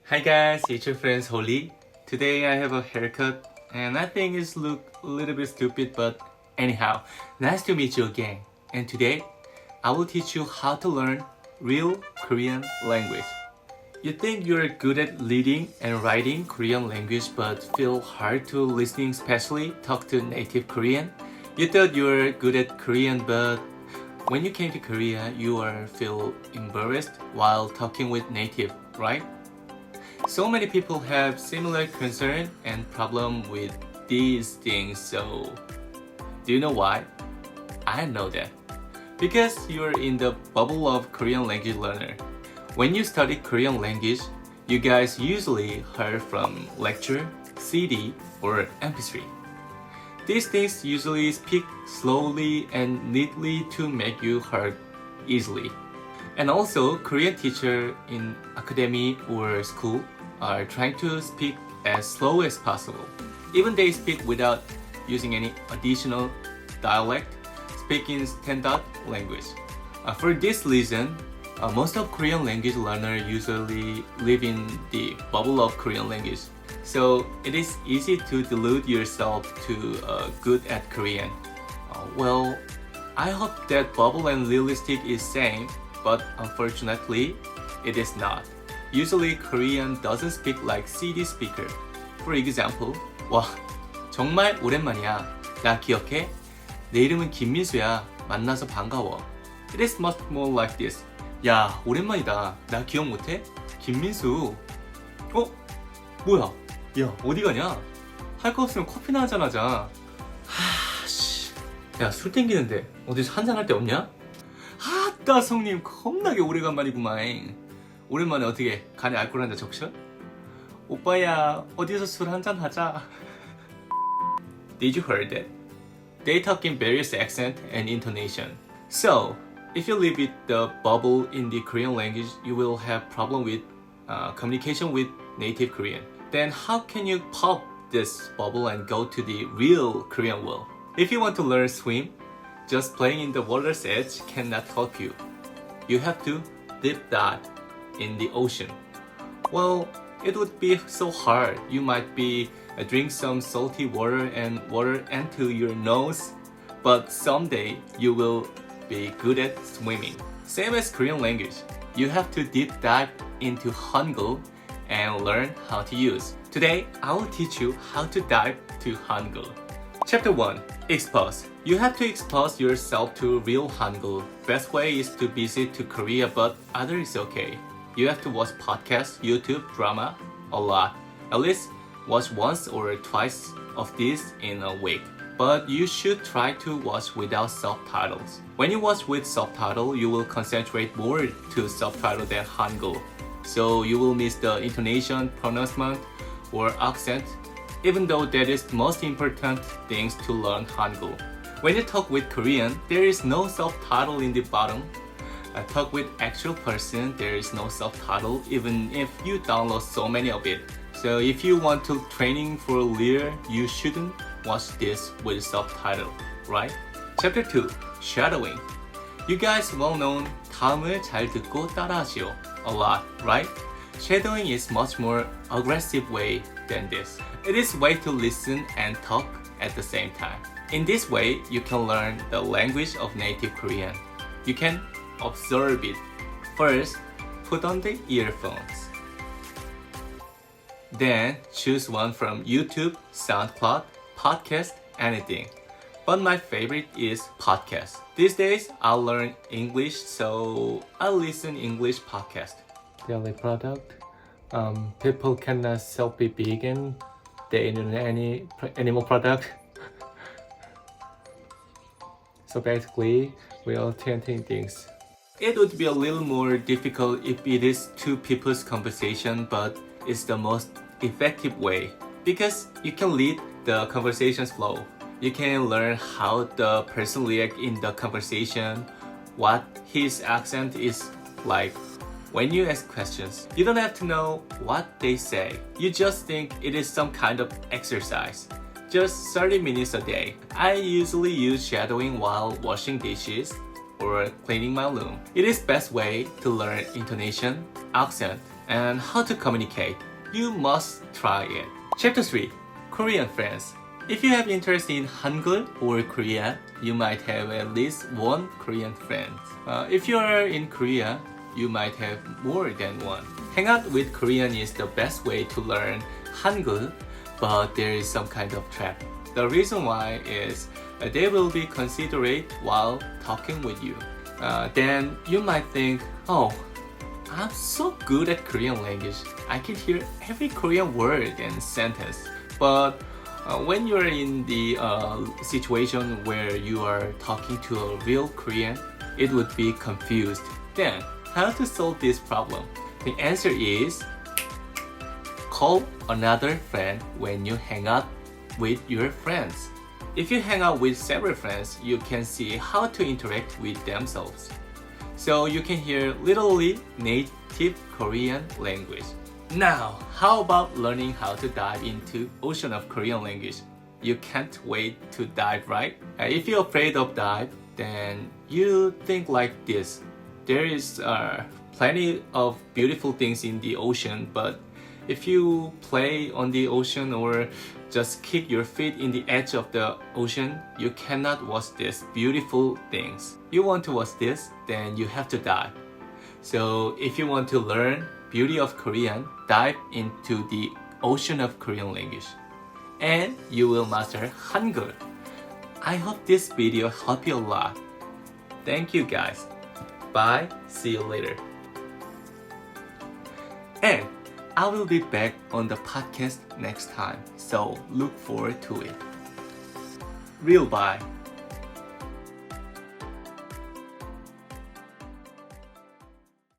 Hi guys, it's your friend Holly. Today I have a haircut and I think it's look a little bit stupid, but anyhow, nice to meet you again. And today I will teach you how to learn real Korean language. You think you're good at reading and writing Korean language but feel hard to listening, especially talk to native Korean? You thought you were good at Korean, but when you came to Korea, you feel embarrassed while talking with native, right? So many people have similar concern and problem with these things, so do you know why? I know that. Because you're in the bubble of Korean language learner. When you study Korean language, you guys usually heard from lecture, CD, or MP3. These things usually speak slowly and neatly to make you heard easily. And also, Korean teacher in academy or school are trying to speak as slow as possible. Even they speak without using any additional dialect, speaking standard language. For this reason, most of Korean language learners usually live in the bubble of Korean language. So it is easy to delude yourself to good at Korean. Well, I hope that bubble and realistic is same, but unfortunately, it is not. Usually Korean doesn't speak like CD speaker. For example, 와, 정말 오랜만이야. 나 기억해? 내 이름은 김민수야. 만나서 반가워. It is much more like this. 야, 오랜만이다. 나 기억 못해? 김민수. 뭐야? 야, 어디 가냐? 할 거 없으면 커피나 한잔 하자. 하씨. 야, 술 땡기는데 어디서 한잔 할 데 없냐? 아따, 성님 겁나게 오래간만이구만. 오랜만에 어떻게 간에 알코올 한잔 적셔? 오빠야, 어디서 술 한잔 하자. Did you heard that? They talk in various accent and intonation. So, if you live with the bubble in the Korean language, you will have problem with communication with native Korean. Then how can you pop this bubble and go to the real Korean world? If you want to learn swim, just playing in the water's edge cannot help you. You have to deep dive in the ocean. Well, it would be so hard. You might be drink some salty water and water into your nose, but someday you will be good at swimming. Same as Korean language. You have to deep dive into Hangul and learn how to use. Today, I will teach you how to dive to Hangul. Chapter 1. Expose. You have to expose yourself to real Hangul. Best way is to visit to Korea, but other is okay. You have to watch podcasts, YouTube, drama, a lot. At least watch once or twice of this in a week. But you should try to watch without subtitles. When you watch with subtitle, you will concentrate more to subtitle than Hangul. So you will miss the intonation, pronouncement, or accent, even though that is the most important things to learn Hangul. When you talk with Korean, there is no subtitle in the bottom. Talk with actual person, there is no subtitle, even if you download so many of it. So if you want to training for real, you shouldn't watch this with subtitle, right? Chapter 2. Shadowing. You guys well known 다음을 잘 듣고 따라하시오 a lot, right? Shadowing is much more aggressive way than this. It is way to listen and talk at the same time. In this way, you can learn the language of native Korean. You can observe it. First, put on the earphones. Then choose one from YouTube, SoundCloud, podcast, anything. But my favorite is podcast. These days, I learn English, so I listen English podcast. Daily product. People cannot sell be vegan. They need any animal product. So basically, we are changing things. It would be a little more difficult if it is two people's conversation, but it's the most effective way because you can lead the conversation's flow. You can learn how the person reacts in the conversation, what his accent is like. When you ask questions, you don't have to know what they say. You just think it is some kind of exercise. Just 30 minutes a day. I usually use shadowing while washing dishes or cleaning my room. It is best way to learn intonation, accent, and how to communicate. You must try it. Chapter 3. Korean friends. If you have interest in Hangul or Korea, you might have at least one Korean friend. If you are in Korea, you might have more than one. Hang out with Korean is the best way to learn Hangul, but there is some kind of trap. The reason why is they will be considerate while talking with you. Then you might think, oh, I'm so good at Korean language. I can hear every Korean word and sentence. But when you're in the situation where you are talking to a real Korean, it would be confused. Then, how to solve this problem? The answer is call another friend when you hang out with your friends. If you hang out with several friends, you can see how to interact with themselves. So you can hear literally native Korean language. Now, how about learning how to dive into ocean of Korean language? You can't wait to dive, right? If you're afraid of dive, then you think like this. There is plenty of beautiful things in the ocean, but if you play on the ocean or just kick your feet in the edge of the ocean, you cannot watch these beautiful things. You want to watch this, then you have to dive. So if you want to learn beauty of Korean, dive into the ocean of Korean language. And you will master Hangul. I hope this video helped you a lot. Thank you guys. Bye. See you later. And I will be back on the podcast next time, so look forward to it. Real bye.